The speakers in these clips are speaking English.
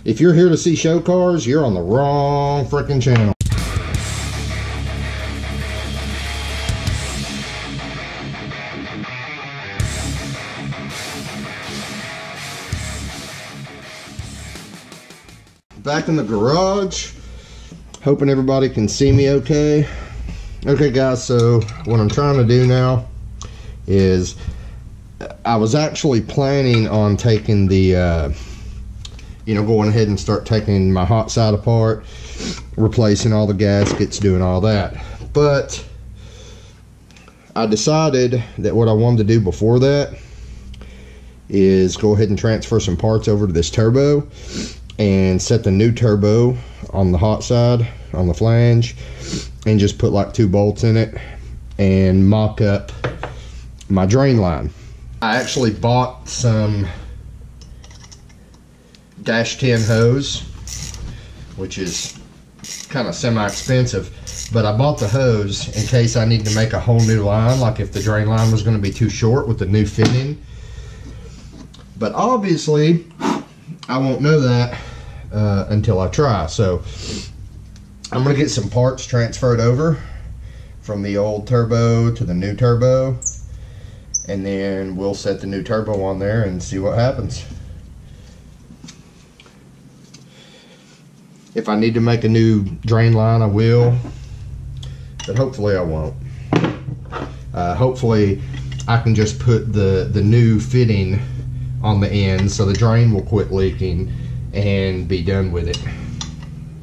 If you're here to see show cars, you're on the wrong freaking channel. Back in the garage, hoping everybody can see me okay. Okay guys, so what I'm trying to do now is I was actually planning on taking the going ahead and start taking my hot side apart, replacing all the gaskets, doing all that, but I decided that what I wanted to do before that is go ahead and transfer some parts over to this turbo and set the new turbo on the hot side, on the flange, and just put like 2 bolts in it and mock up my drain line. I actually bought some -10 hose, which is kind of semi-expensive, but I bought the hose in case I need to make a whole new line, like if the drain line was going to be too short with the new fitting. But obviously I won't know that until I try. So I'm gonna get some parts transferred over from the old turbo to the new turbo, and then we'll set the new turbo on there and see what happens. If I need to make a new drain line, I will, but hopefully I won't. Hopefully I can just put the new fitting on the end so the drain will quit leaking and be done with it.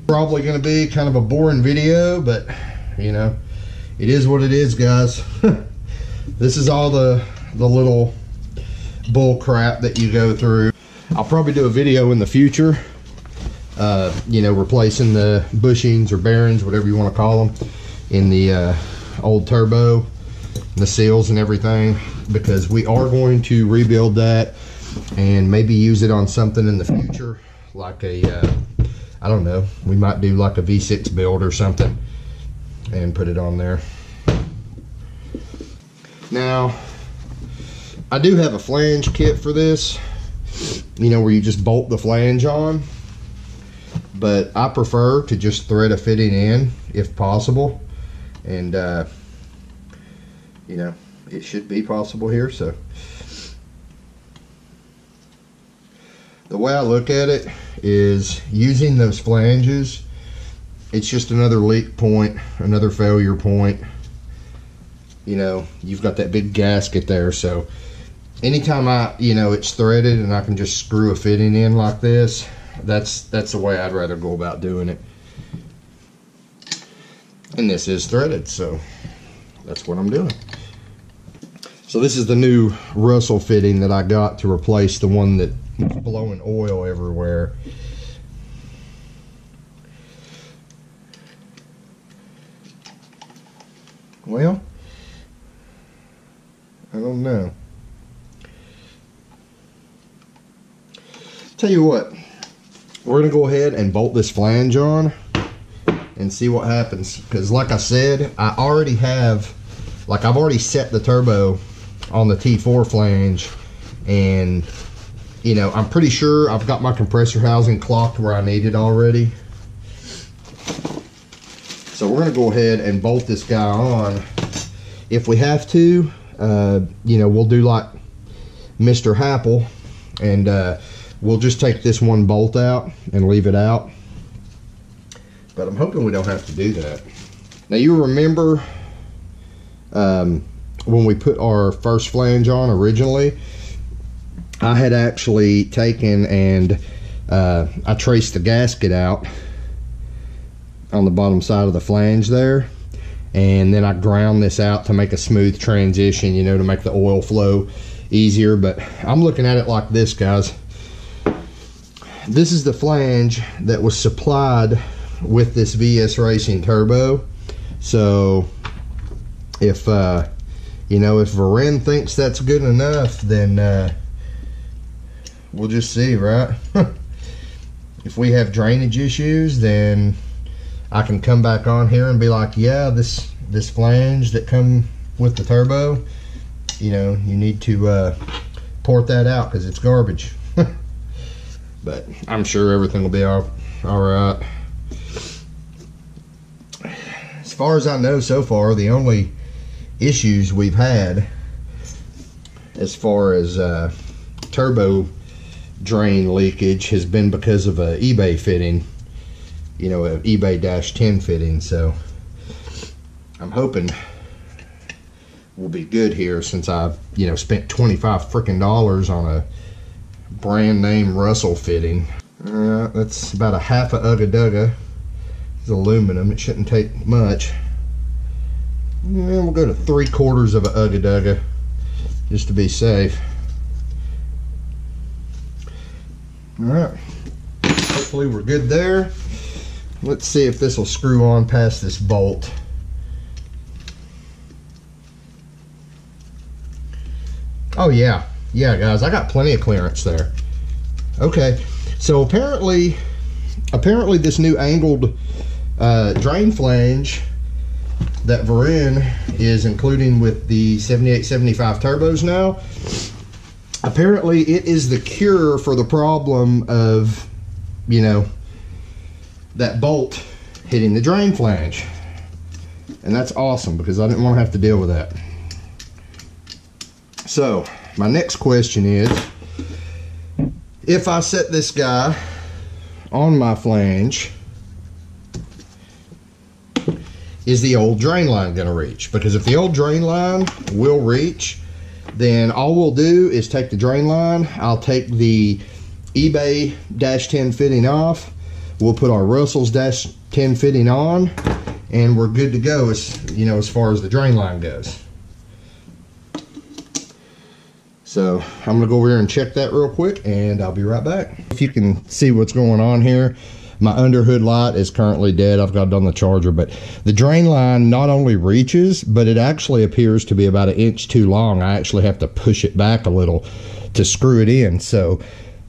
Probably going to be kind of a boring video, but you know, it is what it is, guys. This is all the little bull crap that you go through. I'll probably do a video in the future, replacing the bushings or bearings, whatever you want to call them, in the old turbo, the seals and everything, because we are going to rebuild that and maybe use it on something in the future, like a I don't know, we might do like a V6 build or something and put it on there. Now I do have a flange kit for this, where you just bolt the flange on, but I prefer to just thread a fitting in if possible, and it should be possible here. So the way I look at it is, using those flanges, it's just another leak point, another failure point. You've got that big gasket there, so anytime it's threaded and I can just screw a fitting in like this, that's the way I'd rather go about doing it. And this is threaded, so that's what I'm doing. So this is the new Russell fitting that I got to replace the one that was blowing oil everywhere. Well, I don't know. Tell you what, we're gonna go ahead and bolt this flange on and see what happens, because like I said, I've already set the turbo on the T4 flange, and I'm pretty sure I've got my compressor housing clocked where I need it already. So we're gonna go ahead and bolt this guy on. If we have to, we'll do like Mr. Happel, and we'll just take this one bolt out and leave it out. But I'm hoping we don't have to do that. Now you remember when we put our first flange on originally, I had actually taken and I traced the gasket out on the bottom side of the flange there, and then I ground this out to make a smooth transition, to make the oil flow easier. But I'm looking at it like this, guys. This is the flange that was supplied with this VS Racing turbo. So if if Varen thinks that's good enough, then we'll just see, right? If we have drainage issues, then I can come back on here and be like, yeah, this flange that come with the turbo, you need to port that out because it's garbage. but I'm sure everything will be all right. As far as I know so far, the only issues we've had as far as turbo drain leakage has been because of a eBay fitting, you know, an eBay-10 fitting. So I'm hoping we'll be good here, since I've, you know, spent $25 freaking on a brand name Russell fitting. That's about a half a Ugga Dugga. It's aluminum, it shouldn't take much. And we'll go to 3/4 of a Ugga Dugga just to be safe. Alright, hopefully we're good there. Let's see if this will screw on past this bolt. Oh yeah, guys, I got plenty of clearance there. Okay, so apparently this new angled drain flange that Varun is including with the 7875 turbos now, apparently it is the cure for the problem of, you know, that bolt hitting the drain flange. And that's awesome, because I didn't want to have to deal with that. So my next question is, if I set this guy on my flange, is the old drain line going to reach? Because if the old drain line will reach, then all we'll do is take the drain line, I'll take the eBay-10 fitting off, we'll put our Russell's-10 fitting on, and we're good to go, as you know, as far as the drain line goes. So I'm gonna go over here and check that real quick, and I'll be right back. If you can see what's going on here, my underhood light is currently dead. I've got it on the charger, but the drain line not only reaches, but it actually appears to be about 1 inch too long. I actually have to push it back a little to screw it in. So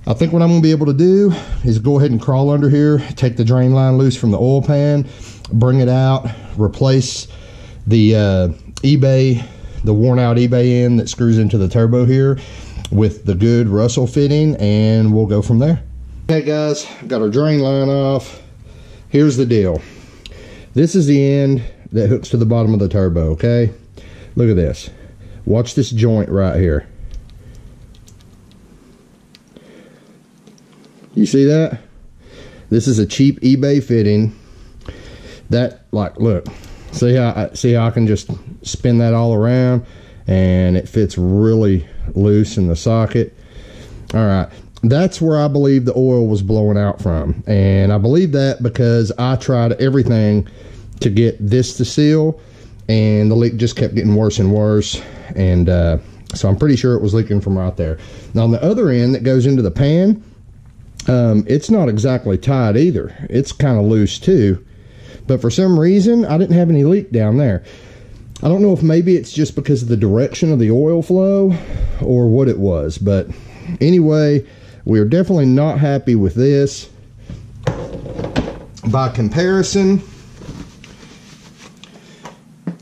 I think what I'm gonna be able to do is go ahead and crawl under here, take the drain line loose from the oil pan, bring it out, replace the the worn out eBay end that screws into the turbo here with the good Russell fitting, and we'll go from there. Okay guys, got our drain line off. Here's the deal. This is the end that hooks to the bottom of the turbo, okay? Look at this. Watch this joint right here. You see that? This is a cheap eBay fitting. That, like, look. See how I can just spin that all around, and it fits really loose in the socket. All right, that's where I believe the oil was blowing out from, and I believe that because I tried everything to get this to seal, and the leak just kept getting worse and worse, and so I'm pretty sure it was leaking from right there. Now on the other end that goes into the pan, it's not exactly tight either. It's kind of loose too. But for some reason, I didn't have any leak down there. I don't know if maybe it's just because of the direction of the oil flow or what it was. But anyway, we're definitely not happy with this. By comparison,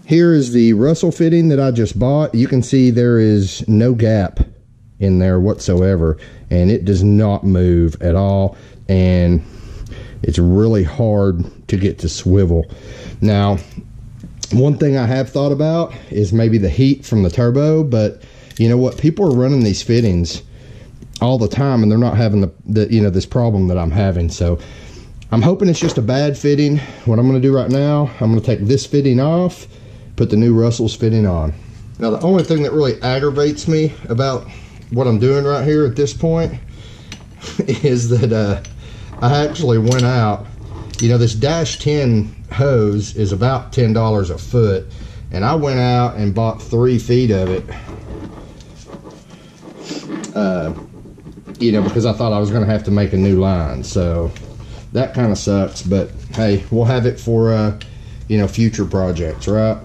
here is the Russell fitting that I just bought. You can see there is no gap in there whatsoever, and it does not move at all, and it's really hard to get to swivel. Now, one thing I have thought about is maybe the heat from the turbo, but you know what? People are running these fittings all the time, and they're not having the you know, this problem that I'm having. So I'm hoping it's just a bad fitting. What I'm going to do right now, I'm going to take this fitting off, put the new Russell's fitting on. Now, the only thing that really aggravates me about what I'm doing right here at this point is that I actually went out, you know, this -10 hose is about $10 a foot, and I went out and bought 3 feet of it, you know, because I thought I was going to have to make a new line. So that kind of sucks, but hey, we'll have it for you know, future projects, right?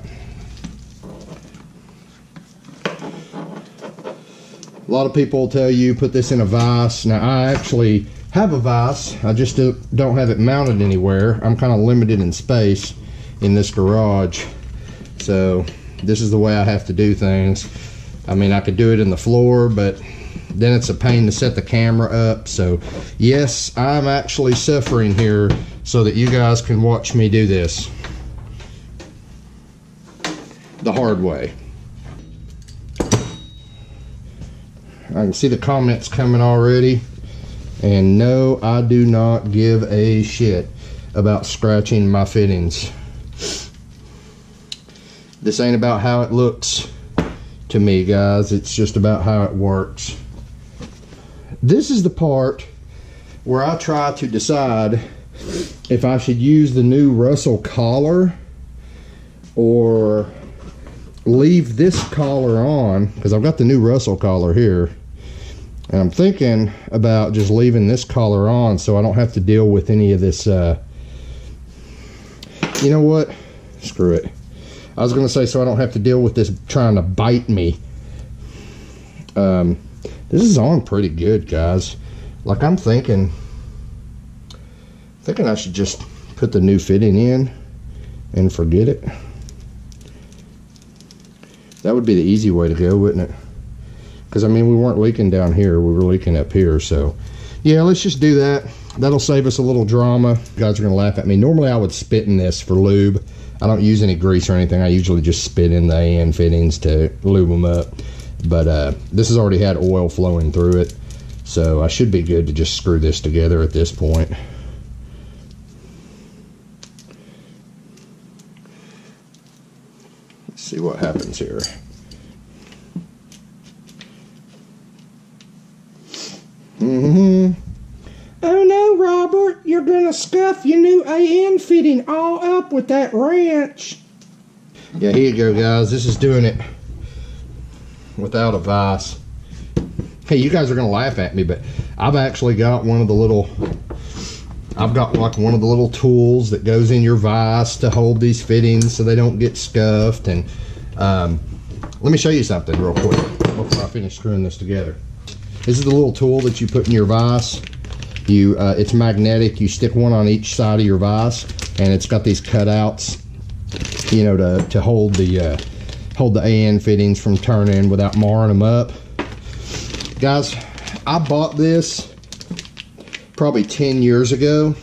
A lot of people will tell you put this in a vise. Now I actually have a vise, I just don't have it mounted anywhere. I'm kind of limited in space in this garage, so this is the way I have to do things. I mean, I could do it in the floor, but then it's a pain to set the camera up. So yes, I'm actually suffering here so that you guys can watch me do this the hard way. I can see the comments coming already, and no, I do not give a shit about scratching my fittings. This ain't about how it looks to me, guys. It's just about how it works. This is the part where I try to decide if I should use the new Russell collar or leave this collar on, because I've got the new Russell collar here, and I'm thinking about just leaving this collar on so I don't have to deal with any of this. You know what? Screw it. I was gonna say so I don't have to deal with this trying to bite me. This is on pretty good, guys. Like, I'm thinking I should just put the new fitting in and forget it. That would be the easy way to go, wouldn't it? Because, I mean, we weren't leaking down here. We were leaking up here. So, yeah, let's just do that. That'll save us a little drama. You guys are going to laugh at me. Normally, I would spit in this for lube. I don't use any grease or anything. I usually just spit in the AN fittings to lube them up. But this has already had oil flowing through it. So, I should be good to just screw this together at this point. See what happens here. Oh no, Robert, you're gonna scuff your new AN fitting all up with that wrench. Yeah, here you go, guys. This is doing it without a vise. Hey, you guys are gonna laugh at me, but I've actually got one of the little, I've got like one of the little tools that goes in your vise to hold these fittings so they don't get scuffed. And let me show you something real quick before I finish screwing this together. This is the little tool that you put in your vise. It's magnetic. You stick one on each side of your vise, and it's got these cutouts, you know, to hold the AN fittings from turning without marring them up. Guys, I bought this probably 10 years ago.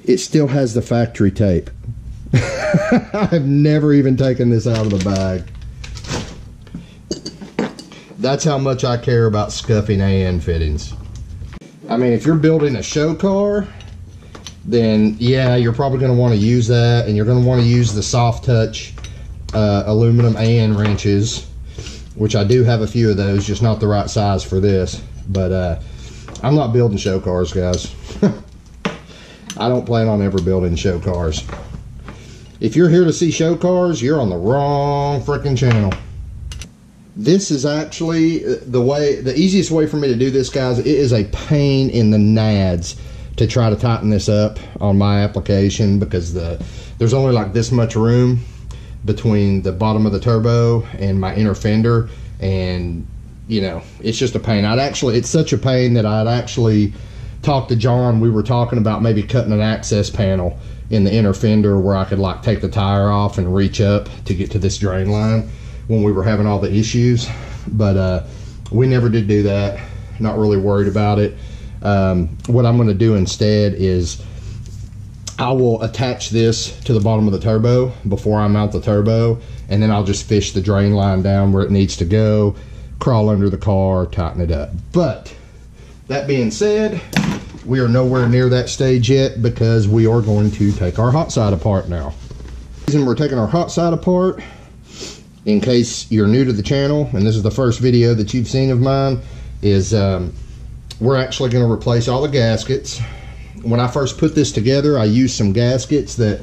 It still has the factory tape. I've never even taken this out of the bag. That's how much I care about scuffing AN fittings. I mean, if you're building a show car, then yeah, you're probably going to want to use that, and you're going to want to use the soft touch aluminum AN wrenches, which I do have a few of those, just not the right size for this. But I'm not building show cars, guys. I don't plan on ever building show cars. If you're here to see show cars, you're on the wrong freaking channel. This is actually the easiest way for me to do this, guys. It is a pain in the nads to try to tighten this up on my application, because there's only like this much room between the bottom of the turbo and my inner fender, and you know, it's just a pain. It's such a pain that I'd actually talked to John. We were talking about maybe cutting an access panel in the inner fender where I could like take the tire off and reach up to get to this drain line when we were having all the issues. But we never did do that. Not really worried about it. What I'm going to do instead is I will attach this to the bottom of the turbo before I mount the turbo, and then I'll just fish the drain line down where it needs to go, crawl under the car, tighten it up. But that being said, we are nowhere near that stage yet, because we are going to take our hot side apart now. The reason we're taking our hot side apart, in case you're new to the channel and this is the first video that you've seen of mine, is we're actually going to replace all the gaskets. When I first put this together, I used some gaskets that,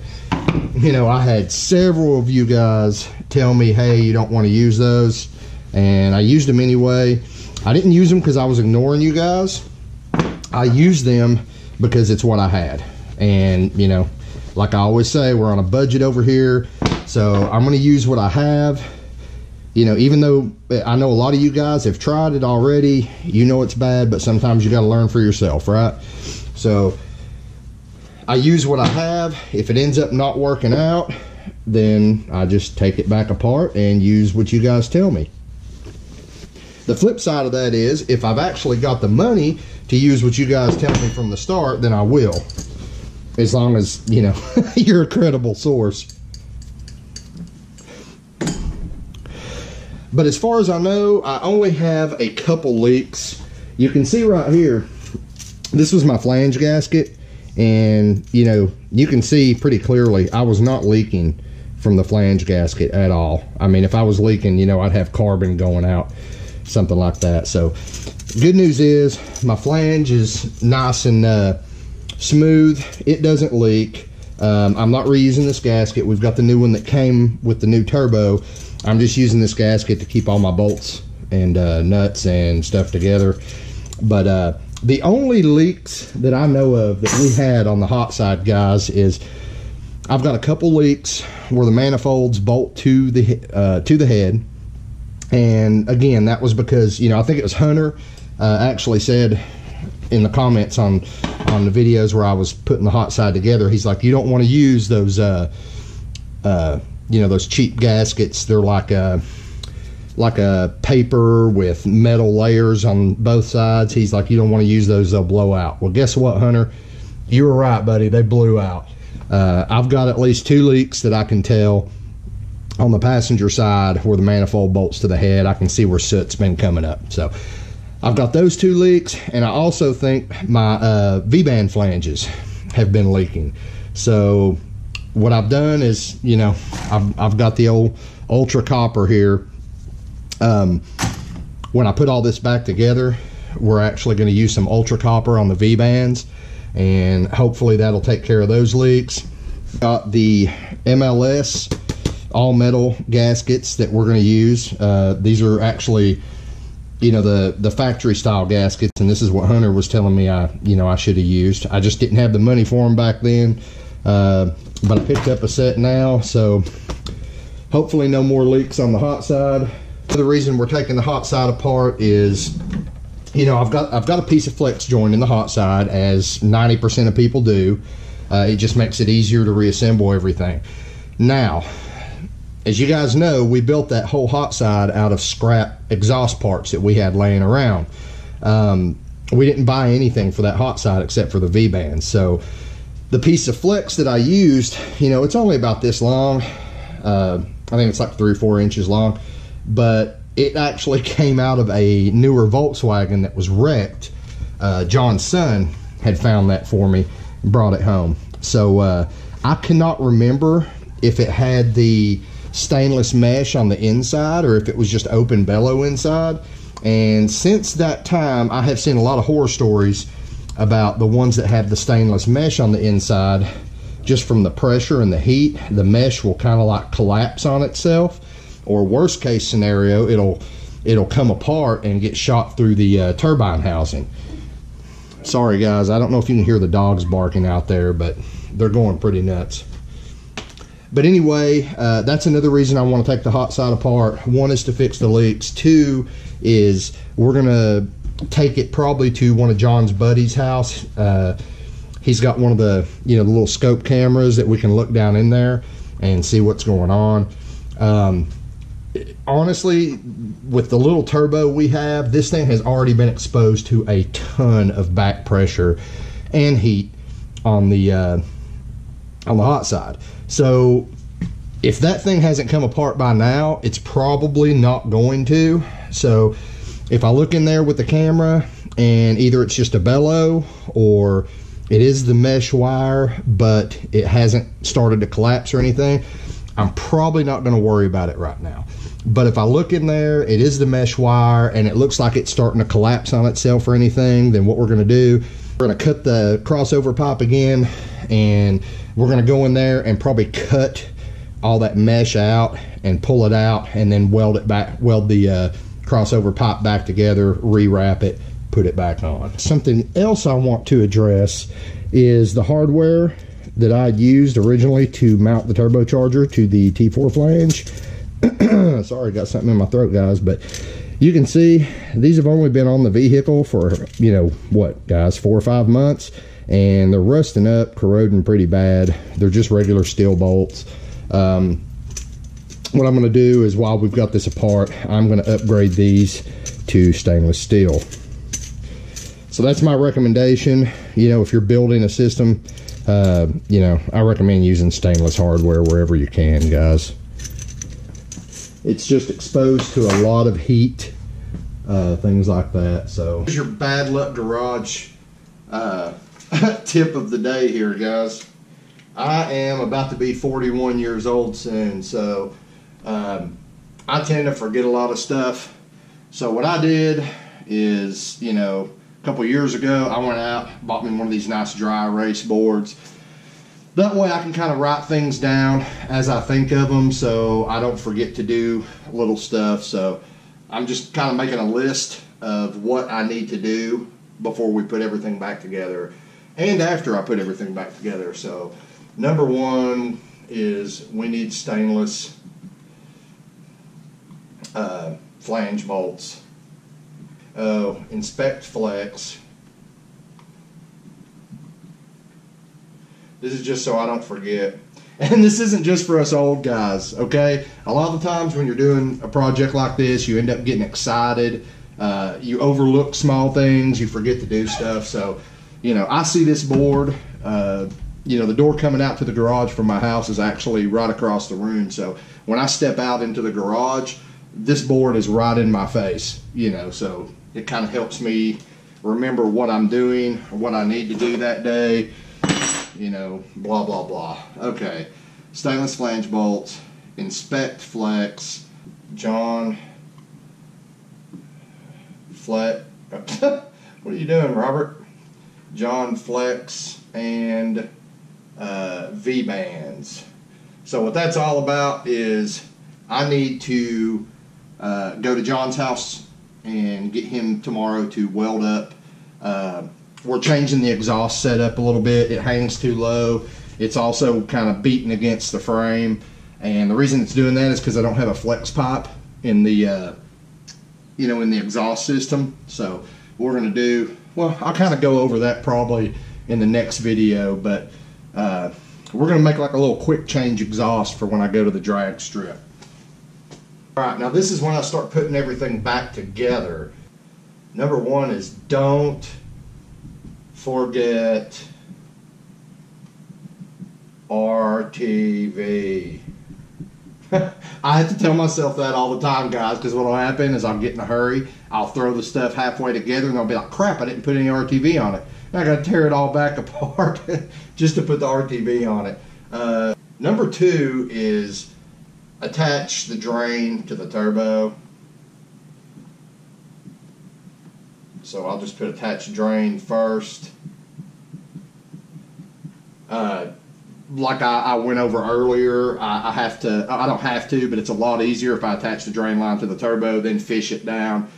you know, I had several of you guys tell me, hey, you don't want to use those, and I used them anyway. I didn't use them because I was ignoring you guys. I used them because it's what I had. And, you know, like I always say, we're on a budget over here, so I'm going to use what I have. You know, even though I know a lot of you guys have tried it already, you know it's bad, but sometimes you got to learn for yourself, right? So I use what I have. If it ends up not working out, then I just take it back apart and use what you guys tell me. The flip side of that is, if I've actually got the money to use what you guys tell me from the start, then I will. As long as, you know, you're a credible source. But as far as I know, I only have a couple leaks. You can see right here, this was my flange gasket, and you know, you can see pretty clearly I was not leaking from the flange gasket at all. I mean, if I was leaking, you know, I'd have carbon going out, something like that. So good news is my flange is nice and smooth. It doesn't leak. I'm not reusing this gasket. We've got the new one that came with the new turbo. I'm just using this gasket to keep all my bolts and nuts and stuff together. But the only leaks that I know of that we had on the hot side, guys, is I've got a couple leaks where the manifolds bolt to the head. And again, that was because, you know, I think it was Hunter actually said in the comments on the videos where I was putting the hot side together, he's like, you don't want to use those you know, those cheap gaskets. They're like a paper with metal layers on both sides. He's like, you don't want to use those, they'll blow out. Well, guess what, Hunter? You were right, buddy. They blew out. I've got at least 2 leaks that I can tell on the passenger side where the manifold bolts to the head. I can see where soot's been coming up. So I've got those 2 leaks, and I also think my V-band flanges have been leaking. So what I've done is, you know, I've got the old ultra copper here. When I put all this back together, we're actually going to use some ultra copper on the V-bands, and hopefully that'll take care of those leaks. Got the MLS all metal gaskets that we're going to use. These are actually, you know, the factory style gaskets, and this is what Hunter was telling me I should have used. I just didn't have the money for them back then, but I picked up a set now, so hopefully no more leaks on the hot side. The reason we're taking the hot side apart is, you know, I've got a piece of flex joint in the hot side, as 90% of people do. It just makes it easier to reassemble everything. Now, as you guys know, we built that whole hot side out of scrap exhaust parts that we had laying around. We didn't buy anything for that hot side except for the V-bands. So the piece of flex that I used, you know, it's only about this long. I think it's like 3 or 4 inches long, but it actually came out of a newer Volkswagen that was wrecked. John's son had found that for me and brought it home. So I cannot remember if it had the stainless mesh on the inside or if it was just open bellow inside. And since that time, I have seen a lot of horror stories about the ones that have the stainless mesh on the inside. Just from the pressure and the heat, the mesh will kind of like collapse on itself, or worst case scenario, it'll come apart and get shot through the turbine housing. Sorry guys, I don't know if you can hear the dogs barking out there, but they're going pretty nuts. But anyway, that's another reason I want to take the hot side apart. 1 is to fix the leaks. 2 is we're gonna take it probably to one of John's buddies' house. He's got one of the, you know, the little scope cameras that we can look down in there and see what's going on. Honestly, with the little turbo we have, this thing has already been exposed to a ton of back pressure and heat on the hot side. So if that thing hasn't come apart by now, it's probably not going to. So if I look in there with the camera and either it's just a bellow or it is the mesh wire, but it hasn't started to collapse or anything, I'm probably not going to worry about it right now. But if I look in there, it is the mesh wire and it looks like it's starting to collapse on itself or anything, then what we're going to do, we're going to cut the crossover pipe again, and we're going to go in there and probably cut all that mesh out and pull it out, and then weld it back, weld the crossover pipe back together, rewrap it, put it back on. Something else I want to address is the hardware that I used originally to mount the turbocharger to the T4 flange. Sorry, got something in my throat, guys, but you can see these have only been on the vehicle for, you know, what, guys, 4 or 5 months, and they're rusting up, corroding pretty bad. They're just regular steel bolts. What I'm going to do is, while we've got this apart, I'm going to upgrade these C2 stainless steel. So that's my recommendation. You know, if you're building a system, you know, I recommend using stainless hardware wherever you can, guys. It's just exposed to a lot of heat, things like that. So here's your bad luck garage tip of the day here, guys. I am about to be 41 years old soon, so I tend to forget a lot of stuff. So what I did is, you know, a couple years ago, I went out, bought me one of these nice dry erase boards. That way I can kind of write things down as I think of them, so I don't forget to do little stuff. So I'm just kind of making a list of what I need to do before we put everything back together and after I put everything back together. So number one is we need stainless flange bolts. Inspect flex. This is just so I don't forget. And this isn't just for us old guys, okay? A lot of the times when you're doing a project like this, you end up getting excited. You overlook small things. You forget to do stuff. So, you know, I see this board. You know, the door coming out to the garage from my house is actually right across the room. So when I step out into the garage, this board is right in my face, you know, so it kind of helps me remember what I'm doing, what I need to do that day, you know, blah, blah, blah. Okay, stainless flange bolts, inspect flex, John Flex, what are you doing, Robert? John Flex and V-bands. So what that's all about is I need to go to John's house and get him tomorrow to weld up. We're changing the exhaust setup a little bit. It hangs too low. It's also kind of beating against the frame, and the reason it's doing that is because I don't have a flex pipe in the you know, in the exhaust system. So what we're going to do, well, I'll kind of go over that probably in the next video, but we're going to make like a little quick change exhaust for when I go to the drag strip. Alright, now this is when I start putting everything back together. Number one is don't forget RTV. I have to tell myself that all the time, guys, because what will happen is I'll get in a hurry, I'll throw the stuff halfway together, and I'll be like, crap, I didn't put any RTV on it. And I got to tear it all back apart just to put the RTV on it. Number two is attach the drain to the turbo. So I'll just put attach drain first. Like I went over earlier, I don't have to, but it's a lot easier if I attach the drain line to the turbo, then fish it down,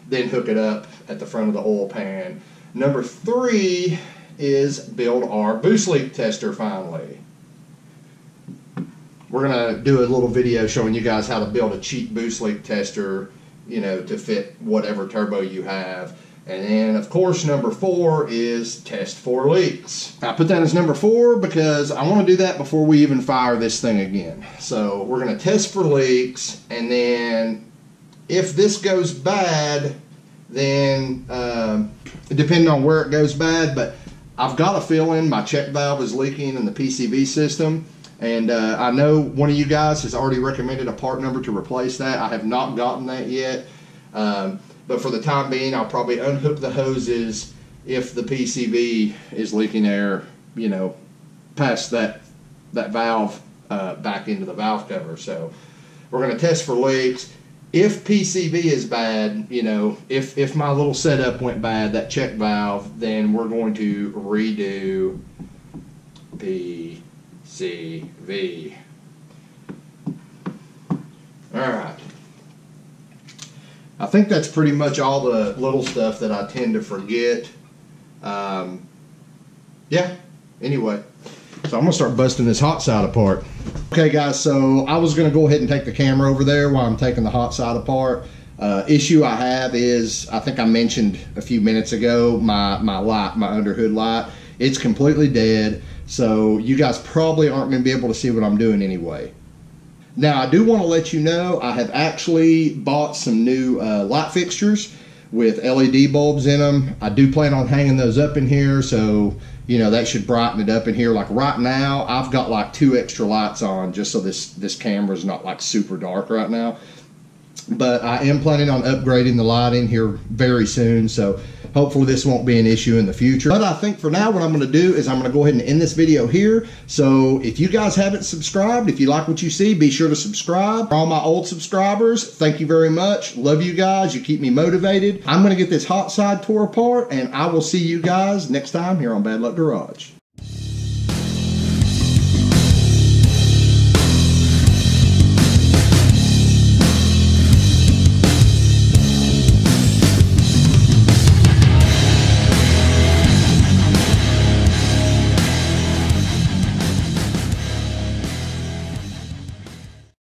then hook it up at the front of the oil pan. Number three is build our boost leak tester finally. We're going to do a little video showing you guys how to build a cheap boost leak tester, you know, to fit whatever turbo you have. And then, of course, number four is test for leaks. I put that as number four because I want to do that before we even fire this thing again. So we're going to test for leaks, and then if this goes bad, then depending on where it goes bad, but I've got a feeling my check valve is leaking in the PCV system. And I know one of you guys has already recommended a part number to replace that. I have not gotten that yet. But for the time being, I'll probably unhook the hoses if the PCV is leaking air, you know, past that valve back into the valve cover. So we're going to test for leaks. If PCV is bad, you know, if my little setup went bad, that check valve, then we're going to redo PCV. All right. I think that's pretty much all the little stuff that I tend to forget. Yeah, anyway. So I'm going to start busting this hot side apart. Okay, guys, so I was going to go ahead and take the camera over there while I'm taking the hot side apart. Issue I have is, I think I mentioned a few minutes ago, my light, my underhood light. It's completely dead, so you guys probably aren't going to be able to see what I'm doing anyway. Now, I do want to let you know I have actually bought some new light fixtures. with LED bulbs in them. I do plan on hanging those up in here, so you know that should brighten it up in here. Like right now, I've got like 2 extra lights on just so this camera's not like super dark right now. But I am planning on upgrading the lighting here very soon, so hopefully this won't be an issue in the future. But I think for now what I'm going to do is I'm going to go ahead and end this video here. So if you guys haven't subscribed, if you like what you see, be sure to subscribe. For all my old subscribers, thank you very much. Love you guys. You keep me motivated. I'm going to get this hot side tore apart, and I will see you guys next time here on Bad Luck Garage.